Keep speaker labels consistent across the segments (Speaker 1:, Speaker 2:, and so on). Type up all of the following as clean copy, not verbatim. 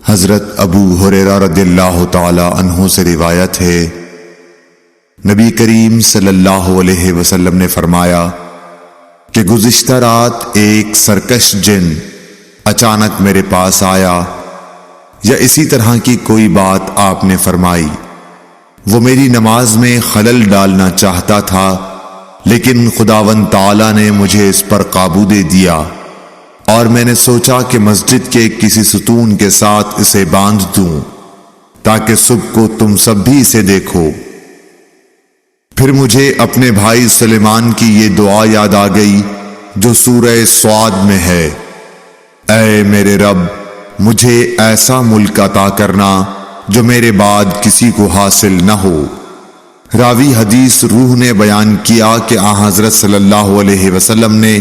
Speaker 1: حضرت ابو ہریرہ رضی اللہ تعالی عنہ سے روایت ہے، نبی کریم صلی اللہ علیہ وسلم نے فرمایا کہ گزشتہ رات ایک سرکش جن اچانک میرے پاس آیا، یا اسی طرح کی کوئی بات آپ نے فرمائی۔ وہ میری نماز میں خلل ڈالنا چاہتا تھا، لیکن خداوند تعالی نے مجھے اس پر قابو دے دیا، اور میں نے سوچا کہ مسجد کے کسی ستون کے ساتھ اسے باندھ دوں تاکہ صبح کو تم سب بھی اسے دیکھو۔ پھر مجھے اپنے بھائی سلیمان کی یہ دعا یاد آ گئی جو سورہ صاد میں ہے، اے میرے رب، مجھے ایسا ملک عطا کرنا جو میرے بعد کسی کو حاصل نہ ہو۔ راوی حدیث روح نے بیان کیا کہ حضرت صلی اللہ علیہ وسلم نے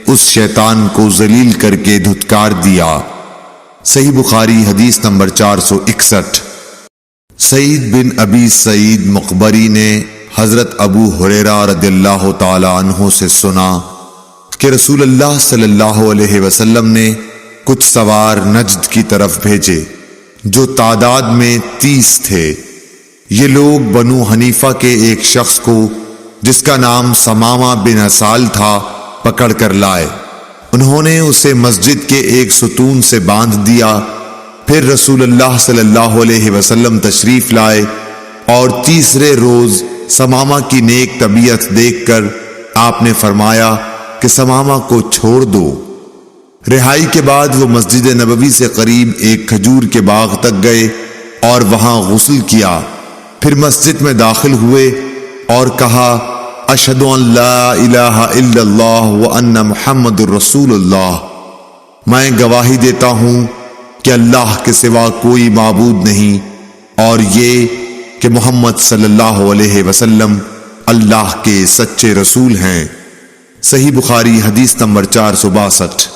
Speaker 1: اس شیطان کو ذلیل کر کے دھتکار دیا۔ صحیح بخاری حدیث نمبر 461۔ سعید بن ابی سعید مقبری نے حضرت ابو ہریرہ رضی اللہ تعالی عنہ سے سنا کہ رسول اللہ صلی اللہ علیہ وسلم نے کچھ سوار نجد کی طرف بھیجے جو تعداد میں 30 تھے۔ یہ لوگ بنو حنیفہ کے ایک شخص کو جس کا نام ثمامہ بن اسال تھا پکڑ کر لائے۔ انہوں نے اسے مسجد کے ایک ستون سے باندھ دیا۔ پھر رسول اللہ صلی اللہ علیہ وسلم تشریف لائے اور تیسرے روز ثمامہ کی نیک طبیعت دیکھ کر آپ نے فرمایا کہ ثمامہ کو چھوڑ دو۔ رہائی کے بعد وہ مسجد نبوی سے قریب ایک کھجور کے باغ تک گئے اور وہاں غسل کیا۔ پھر مسجد میں داخل ہوئے اور کہا، اشہد ان لا الہ الا اللہ وان محمد الرسول اللہ، میں گواہی دیتا ہوں کہ اللہ کے سوا کوئی معبود نہیں، اور یہ کہ محمد صلی اللہ علیہ وسلم اللہ کے سچے رسول ہیں۔ صحیح بخاری حدیث نمبر 462۔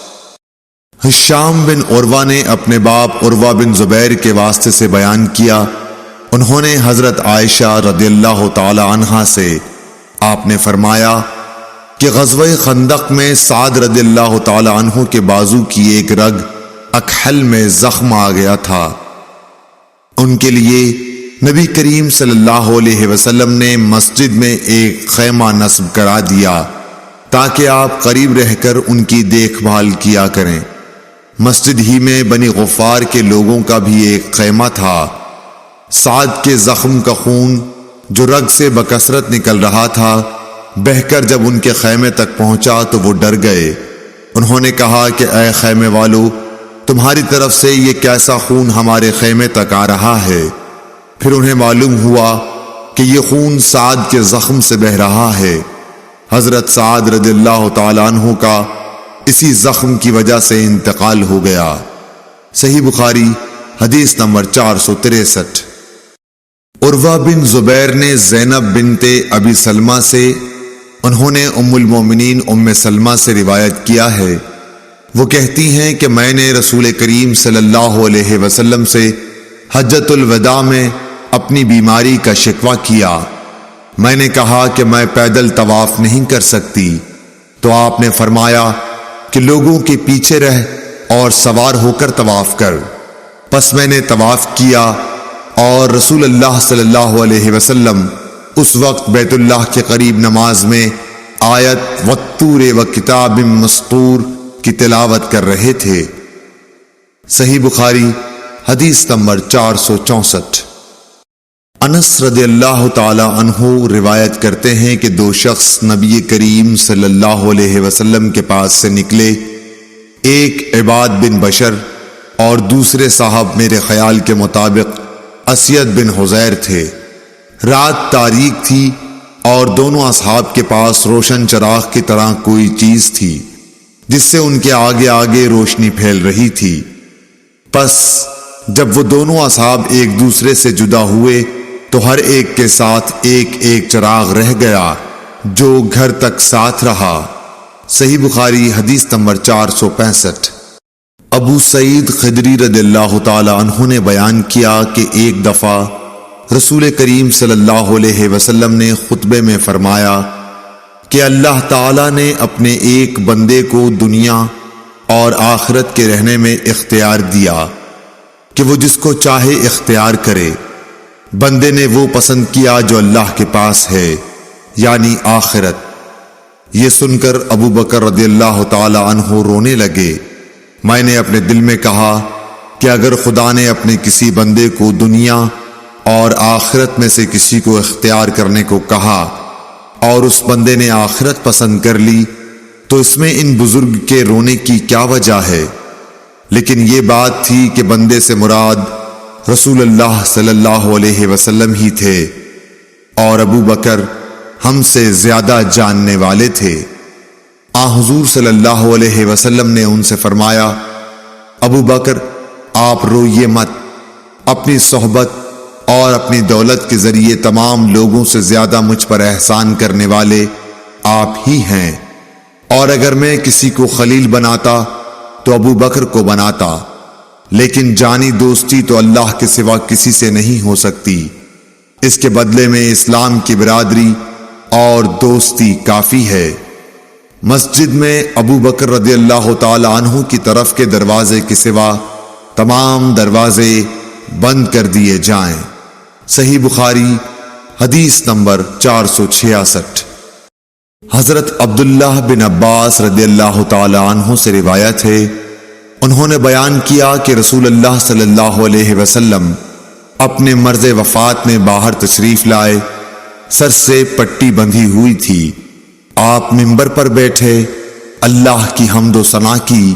Speaker 1: ہشام بن عروہ نے اپنے باپ عروہ بن زبیر کے واسطے سے بیان کیا، انہوں نے حضرت عائشہ رضی اللہ تعالی عنہا سے آپ نے فرمایا کہ غزوہ خندق میں سعد رضی اللہ تعالی عنہ کے بازو کی ایک رگ اکحل میں زخم آ گیا تھا۔ ان کے لیے نبی کریم صلی اللہ علیہ وسلم نے مسجد میں ایک خیمہ نصب کرا دیا تاکہ آپ قریب رہ کر ان کی دیکھ بھال کیا کریں۔ مسجد ہی میں بنی غفار کے لوگوں کا بھی ایک خیمہ تھا۔ سعد کے زخم کا خون جو رگ سے بکثرت نکل رہا تھا بہہ کر جب ان کے خیمے تک پہنچا تو وہ ڈر گئے۔ انہوں نے کہا کہ اے خیمے والو، تمہاری طرف سے یہ کیسا خون ہمارے خیمے تک آ رہا ہے؟ پھر انہیں معلوم ہوا کہ یہ خون سعد کے زخم سے بہہ رہا ہے۔ حضرت سعد رضی اللہ تعالی عنہ کا اسی زخم کی وجہ سے انتقال ہو گیا۔ صحیح بخاری حدیث نمبر 463۔ عروہ بن زبیر نے زینب بنت ابی سلمہ سے، انہوں نے ام المومنین ام سلمہ سے روایت کیا ہے، وہ کہتی ہیں کہ میں نے رسول کریم صلی اللہ علیہ وسلم سے حجۃ الوداع میں اپنی بیماری کا شکوہ کیا۔ میں نے کہا کہ میں پیدل طواف نہیں کر سکتی، تو آپ نے فرمایا کہ لوگوں کے پیچھے رہ اور سوار ہو کر طواف کر۔ پس میں نے طواف کیا اور رسول اللہ صلی اللہ علیہ وسلم اس وقت بیت اللہ کے قریب نماز میں آیت والطور وکتاب مسطور کی تلاوت کر رہے تھے۔ صحیح بخاری حدیث نمبر 464۔ انس رضی اللہ تعالی عنہ روایت کرتے ہیں کہ دو شخص نبی کریم صلی اللہ علیہ وسلم کے پاس سے نکلے، ایک عباد بن بشر اور دوسرے صاحب میرے خیال کے مطابق اسید بن حزیر تھے۔ رات تاریک تھی اور دونوں اصحاب کے پاس روشن چراغ کی طرح کوئی چیز تھی جس سے ان کے آگے آگے روشنی پھیل رہی تھی۔ پس جب وہ دونوں اصحاب ایک دوسرے سے جدا ہوئے تو ہر ایک کے ساتھ ایک ایک چراغ رہ گیا جو گھر تک ساتھ رہا۔ صحیح بخاری حدیث نمبر 465۔ ابو سعید خدری رضی اللہ تعالی عنہ نے بیان کیا کہ ایک دفعہ رسول کریم صلی اللہ علیہ وسلم نے خطبے میں فرمایا کہ اللہ تعالی نے اپنے ایک بندے کو دنیا اور آخرت کے رہنے میں اختیار دیا کہ وہ جس کو چاہے اختیار کرے۔ بندے نے وہ پسند کیا جو اللہ کے پاس ہے، یعنی آخرت۔ یہ سن کر ابو بکر رضی اللہ تعالی عنہ رونے لگے۔ میں نے اپنے دل میں کہا کہ اگر خدا نے اپنے کسی بندے کو دنیا اور آخرت میں سے کسی کو اختیار کرنے کو کہا اور اس بندے نے آخرت پسند کر لی تو اس میں ان بزرگ کے رونے کی کیا وجہ ہے؟ لیکن یہ بات تھی کہ بندے سے مراد رسول اللہ صلی اللہ علیہ وسلم ہی تھے، اور ابو بکر ہم سے زیادہ جاننے والے تھے۔ حضور صلی اللہ علیہ وسلم نے ان سے فرمایا، ابو بکر آپ روئیے مت، اپنی صحبت اور اپنی دولت کے ذریعے تمام لوگوں سے زیادہ مجھ پر احسان کرنے والے آپ ہی ہیں، اور اگر میں کسی کو خلیل بناتا تو ابو بکر کو بناتا، لیکن جانی دوستی تو اللہ کے سوا کسی سے نہیں ہو سکتی، اس کے بدلے میں اسلام کی برادری اور دوستی کافی ہے۔ مسجد میں ابو بکر رضی اللہ تعالی عنہ کی طرف کے دروازے کے سوا تمام دروازے بند کر دیے جائیں۔ صحیح بخاری حدیث نمبر 466۔ حضرت عبداللہ بن عباس رضی اللہ تعالی عنہ سے روایت ہے، انہوں نے بیان کیا کہ رسول اللہ صلی اللہ علیہ وسلم اپنے مرض وفات میں باہر تشریف لائے، سر سے پٹی بندھی ہوئی تھی۔ آپ منبر پر بیٹھے، اللہ کی حمد و ثنا کی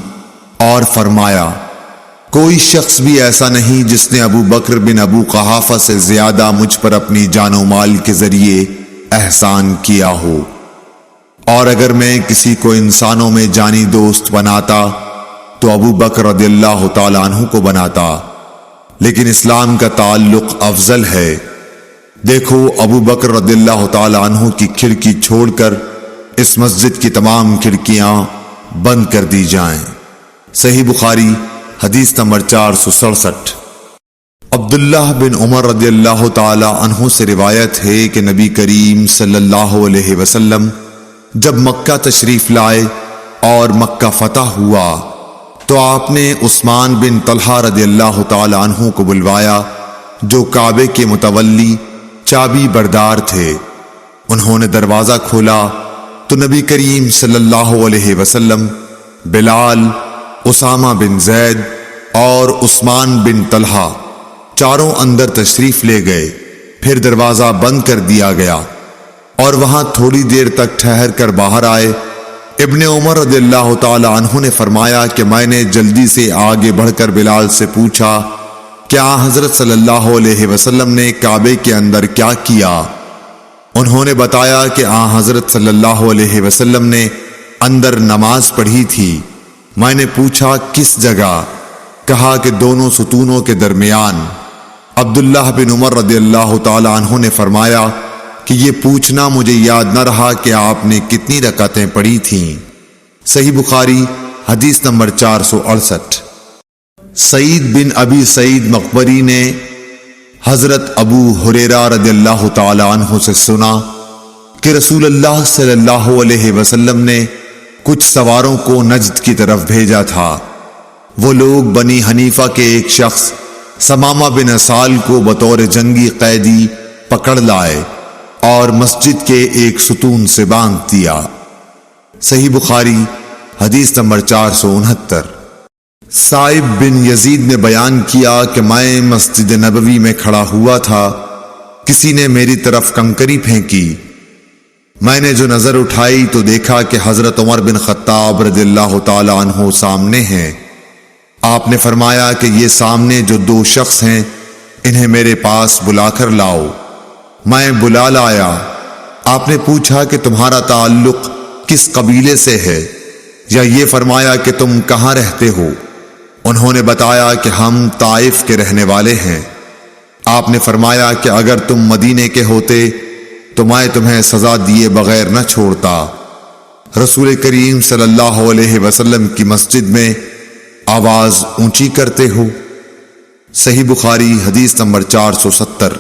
Speaker 1: اور فرمایا، کوئی شخص بھی ایسا نہیں جس نے ابو بکر بن ابو قحافہ سے زیادہ مجھ پر اپنی جان و مال کے ذریعے احسان کیا ہو، اور اگر میں کسی کو انسانوں میں جانی دوست بناتا تو ابو بکر رضی اللہ تعالی عنہ کو بناتا، لیکن اسلام کا تعلق افضل ہے۔ دیکھو ابو بکر رضی اللہ تعالی عنہ کی کھڑکی چھوڑ کر اس مسجد کی تمام کھڑکیاں بند کر دی جائیں۔ صحیح بخاری حدیث نمبر 467۔ عبداللہ بن عمر رضی اللہ تعالی عنہ سے روایت ہے کہ نبی کریم صلی اللہ علیہ وسلم جب مکہ تشریف لائے اور مکہ فتح ہوا تو آپ نے عثمان بن طلحہ رضی اللہ تعالی عنہ کو بلوایا، جو کعبے کے متولی چابی بردار تھے۔ انہوں نے دروازہ کھولا تو نبی کریم صلی اللہ علیہ وسلم بلال، اسامہ بن زید اور عثمان بن طلحہ چاروں اندر تشریف لے گئے۔ پھر دروازہ بند کر دیا گیا اور وہاں تھوڑی دیر تک ٹھہر کر باہر آئے۔ ابن عمر رضی اللہ تعالی عنہ نے فرمایا کہ میں نے جلدی سے آگے بڑھ کر بلال سے پوچھا، کیا حضرت صلی اللہ علیہ وسلم نے کعبے کے اندر کیا کیا؟ انہوں نے بتایا کہ حضرت صلی اللہ علیہ وسلم نے اندر نماز پڑھی تھی۔ میں نے پوچھا کس جگہ؟ کہا کہ دونوں ستونوں کے درمیان۔ عبداللہ بن عمر رضی اللہ تعالی عنہ نے فرمایا کہ یہ پوچھنا مجھے یاد نہ رہا کہ آپ نے کتنی رکعتیں پڑھی تھیں۔ صحیح بخاری حدیث نمبر 468۔ سعید بن ابی سعید مقبری نے حضرت ابو ہریرہ رضی اللہ تعالی عنہ سے سنا کہ رسول اللہ صلی اللہ علیہ وسلم نے کچھ سواروں کو نجد کی طرف بھیجا تھا۔ وہ لوگ بنی حنیفہ کے ایک شخص سمامہ بن اسال کو بطور جنگی قیدی پکڑ لائے اور مسجد کے ایک ستون سے باندھ دیا۔ صحیح بخاری حدیث نمبر 469۔ سائب بن یزید نے بیان کیا کہ میں مسجد نبوی میں کھڑا ہوا تھا، کسی نے میری طرف کنکری پھینکی۔ میں نے جو نظر اٹھائی تو دیکھا کہ حضرت عمر بن خطاب رضی اللہ تعالی عنہ سامنے ہیں۔ آپ نے فرمایا کہ یہ سامنے جو دو شخص ہیں انہیں میرے پاس بلا کر لاؤ۔ میں بلا لایا۔ آپ نے پوچھا کہ تمہارا تعلق کس قبیلے سے ہے، یا یہ فرمایا کہ تم کہاں رہتے ہو؟ انہوں نے بتایا کہ ہم طائف کے رہنے والے ہیں۔ آپ نے فرمایا کہ اگر تم مدینے کے ہوتے تو میں تمہیں سزا دیے بغیر نہ چھوڑتا۔ رسول کریم صلی اللہ علیہ وسلم کی مسجد میں آواز اونچی کرتے ہو۔ صحیح بخاری حدیث نمبر 470۔